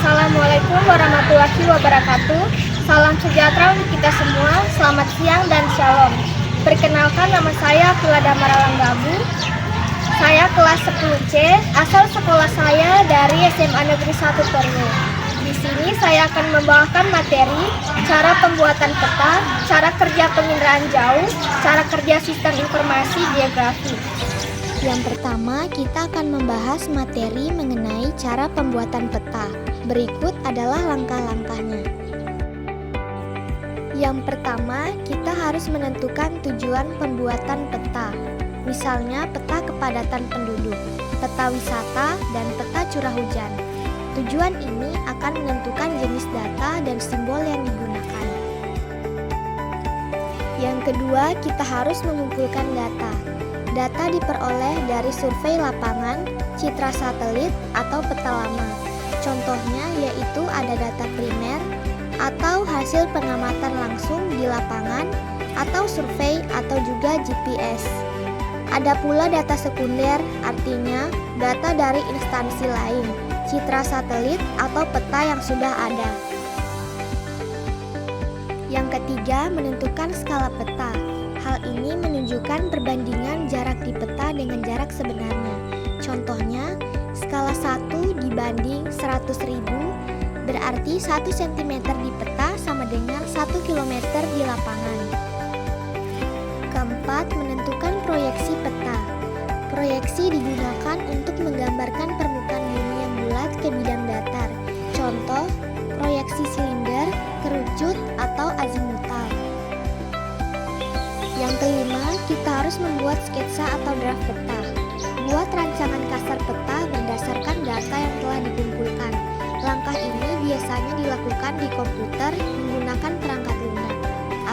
Assalamualaikum warahmatullahi wabarakatuh. Salam sejahtera untuk kita semua. Selamat siang dan shalom. Perkenalkan, nama saya Fulada Maralanggabu. Saya kelas 10C, asal sekolah saya dari SMA Negeri 1 Tornio. Di sini saya akan membawakan materi cara pembuatan peta, cara kerja penginderaan jauh, cara kerja sistem informasi geografi. Yang pertama, kita akan membahas materi mengenai cara pembuatan peta. Berikut adalah langkah-langkahnya. Yang pertama, kita harus menentukan tujuan pembuatan peta. Misalnya peta kepadatan penduduk, peta wisata, dan peta curah hujan. Tujuan ini akan menentukan jenis data dan simbol yang digunakan. Yang kedua, kita harus mengumpulkan data. Data diperoleh dari survei lapangan, citra satelit, atau peta lama. Contohnya yaitu ada data primer atau hasil pengamatan langsung di lapangan atau survei atau juga GPS. Ada pula data sekunder, artinya data dari instansi lain, citra satelit atau peta yang sudah ada. Yang ketiga, menentukan skala peta. Hal ini menunjukkan perbandingan jarak di peta dengan jarak sebenarnya. Contohnya, skala 1 dibanding 100.000 berarti 1 cm di peta sama dengan 1 km di lapangan. Keempat, menentukan proyeksi peta. Proyeksi digunakan untuk menggambarkan permukaan bumi yang bulat ke bidang datar. Contoh, proyeksi silinder, kerucut, atau azimutal. Yang kelima, kita harus membuat sketsa atau draft peta. Buat rancangan kasar peta berdasarkan data yang telah dikumpulkan. Langkah ini biasanya dilakukan di komputer menggunakan perangkat lunak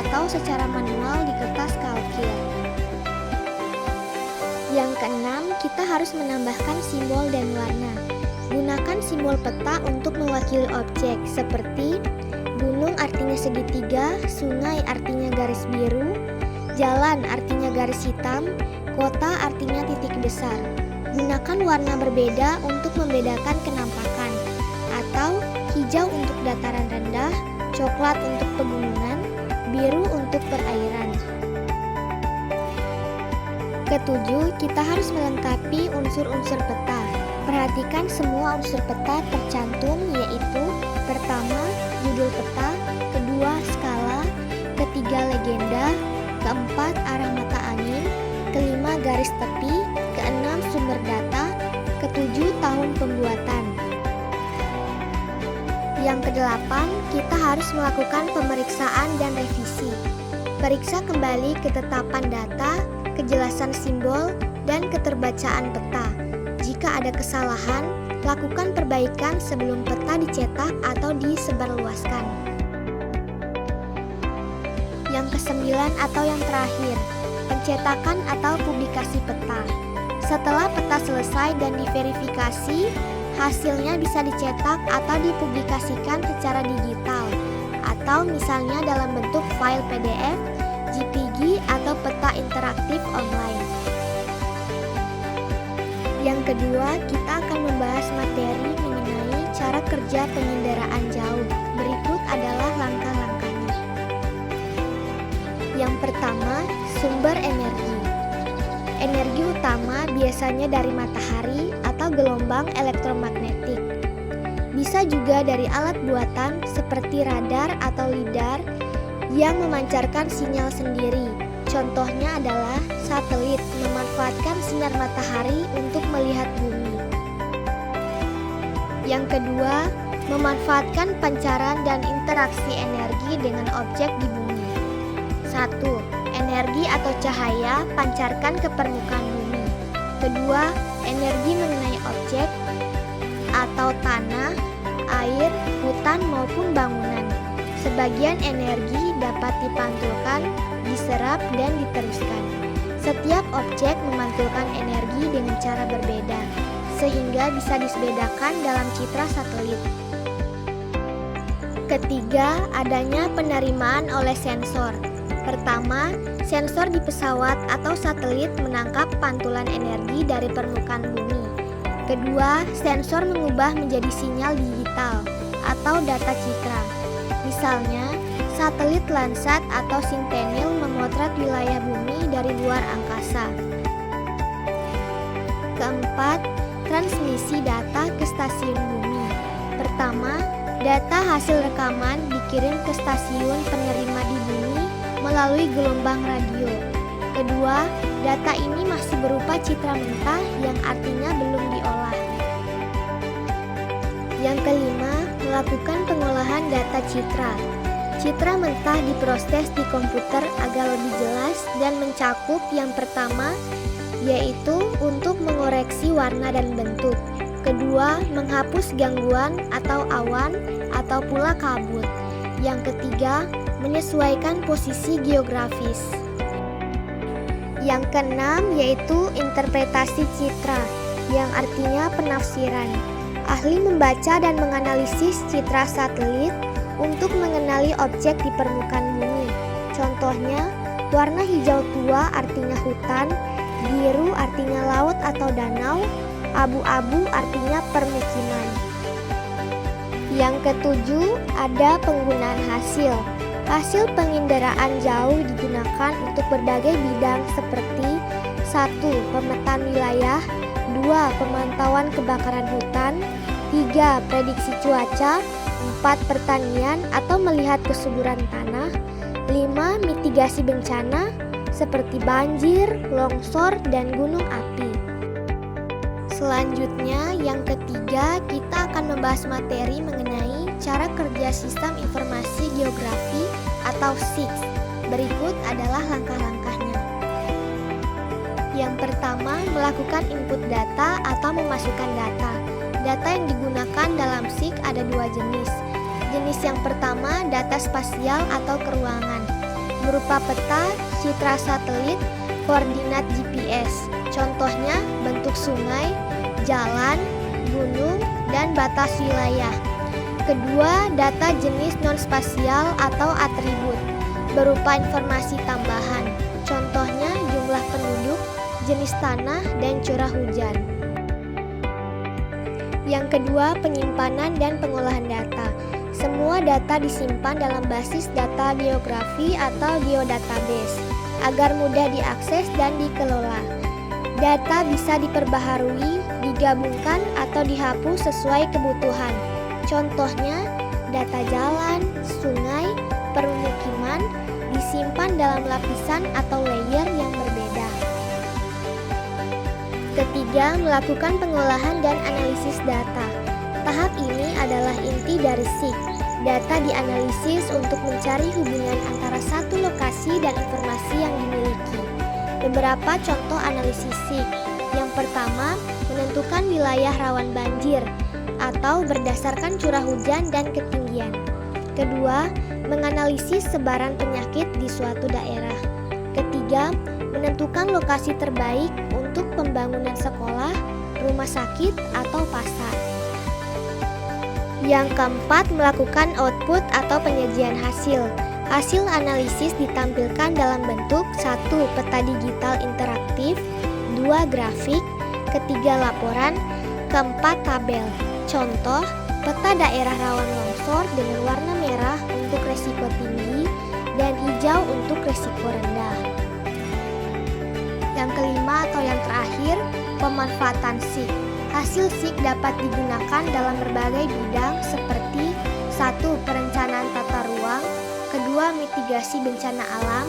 atau secara manual di kertas kalkir. Yang keenam, kita harus menambahkan simbol dan warna. Gunakan simbol peta untuk mewakili objek seperti gunung artinya segitiga, sungai artinya garis biru, jalan artinya garis hitam, kota artinya titik besar. Gunakan warna berbeda untuk membedakan kenampakan, atau hijau untuk dataran rendah, coklat untuk pegunungan, biru untuk perairan. Ketujuh, kita harus melengkapi unsur-unsur peta. Perhatikan semua unsur peta tercantum, yaitu pertama, judul peta, kedua, skala, ketiga, legenda, keempat, arah mata angin, kelima, garis tepi, keenam, sumber data, ketujuh, tahun pembuatan. Yang kedelapan, kita harus melakukan pemeriksaan dan revisi. Periksa kembali ketetapan data, kejelasan simbol, dan keterbacaan peta. Jika ada kesalahan, lakukan perbaikan sebelum peta dicetak atau disebarluaskan. Yang kesembilan atau yang terakhir, pencetakan atau publikasi peta. Setelah peta selesai dan diverifikasi, hasilnya bisa dicetak atau dipublikasikan secara digital, atau misalnya dalam bentuk file PDF, JPG, atau peta interaktif online. Yang kedua, kita akan membahas materi mengenai cara kerja penginderaan jauh. Berikut adalah langkah-langkahnya. Yang pertama, sumber energi. Energi utama biasanya dari matahari atau gelombang elektromagnetik. Bisa juga dari alat buatan seperti radar atau lidar yang memancarkan sinyal sendiri. Contohnya adalah satelit memanfaatkan sinar matahari untuk melihat bumi. Yang kedua, memanfaatkan pancaran dan interaksi energi dengan objek di bumi. 1. Energi atau cahaya pancarkan ke permukaan bumi. Kedua, energi mengenai objek atau tanah, air, hutan maupun bangunan. Sebagian energi dapat dipantulkan, diserap, dan diteruskan. Setiap objek memantulkan energi dengan cara berbeda, sehingga bisa dibedakan dalam citra satelit. Ketiga, adanya penerimaan oleh sensor. Pertama, sensor di pesawat atau satelit menangkap pantulan energi dari permukaan bumi. Kedua, sensor mengubah menjadi sinyal digital. atau data citra. Misalnya, satelit Landsat atau Sentinel memotret wilayah bumi dari luar angkasa. Keempat, transmisi data ke stasiun bumi. Pertama, data hasil rekaman dikirim ke stasiun penerima di bumi melalui gelombang radio. Kedua, data ini masih berupa citra mentah yang artinya belum diolah. Yang kelima, melakukan pengolahan data citra. Citra mentah diproses di komputer agar lebih jelas dan mencakup yang pertama, yaitu untuk mengoreksi warna dan bentuk. Kedua, menghapus gangguan atau awan atau pula kabut. Yang ketiga, menyesuaikan posisi geografis. Yang keenam yaitu interpretasi citra, yang artinya penafsiran. Ahli membaca dan menganalisis citra satelit untuk mengenali objek di permukaan bumi. Contohnya, warna hijau tua artinya hutan, biru artinya laut atau danau, abu-abu artinya permukiman. Yang ketujuh, ada penggunaan hasil. Hasil penginderaan jauh digunakan untuk berbagai bidang seperti 1. Pemetaan wilayah, 2. Pemantauan kebakaran hutan, 3. Prediksi cuaca, 4. Pertanian atau melihat kesuburan tanah, 5. Mitigasi bencana seperti banjir, longsor, dan gunung api. Selanjutnya, yang ketiga, kita akan membahas materi mengenai cara kerja Sistem Informasi Geografi atau SIGS. Berikut adalah langkah-langkahnya. Yang pertama, melakukan input data atau memasukkan data. Data yang digunakan dalam SIGS ada dua jenis. Jenis yang pertama, data spasial atau keruangan, berupa peta, citra satelit, koordinat GPS. Contohnya, bentuk sungai, jalan, gunung, dan batas wilayah. Kedua, data jenis non-spasial atau atribut, berupa informasi tambahan. Contohnya, jumlah penduduk, jenis tanah, dan curah hujan. Yang kedua, penyimpanan dan pengolahan data. Semua data disimpan dalam basis data geografi atau geodatabase agar mudah diakses dan dikelola. Data bisa diperbaharui, digabungkan, atau dihapus sesuai kebutuhan. Contohnya, data jalan, sungai, permukiman disimpan dalam lapisan atau layer yang berbeda. Ketiga, melakukan pengolahan dan analisis data. Tahap ini adalah inti dari SIGS. Data dianalisis untuk mencari hubungan antara satu lokasi dan informasi yang dimiliki. Beberapa contoh analisis SIGS. Yang pertama, menentukan wilayah rawan banjir atau berdasarkan curah hujan dan ketinggian. Kedua, menganalisis sebaran penyakit di suatu daerah. Ketiga, menentukan lokasi terbaik untuk pembangunan sekolah, rumah sakit, atau pasar. Yang keempat, melakukan output atau penyajian hasil. Hasil analisis ditampilkan dalam bentuk 1. Peta digital interaktif, 2. Grafik, ketiga laporan, keempat tabel. Contoh, peta daerah rawan longsor dengan warna merah untuk resiko tinggi dan hijau untuk resiko rendah. Yang kelima atau yang terakhir, pemanfaatan SIGS. Hasil SIGS dapat digunakan dalam berbagai bidang seperti 1. Perencanaan tata ruang, kedua mitigasi bencana alam,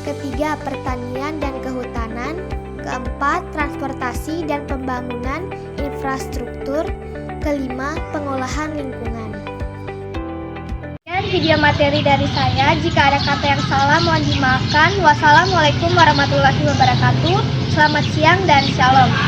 ketiga pertanian dan kehutanan, keempat transportasi dan pembangunan infrastruktur, kelima pengolahan lingkungan. Dan video materi dari saya, jika ada kata yang salah mohon dimaafkan. Wassalamualaikum warahmatullahi wabarakatuh. Selamat siang dan shalom.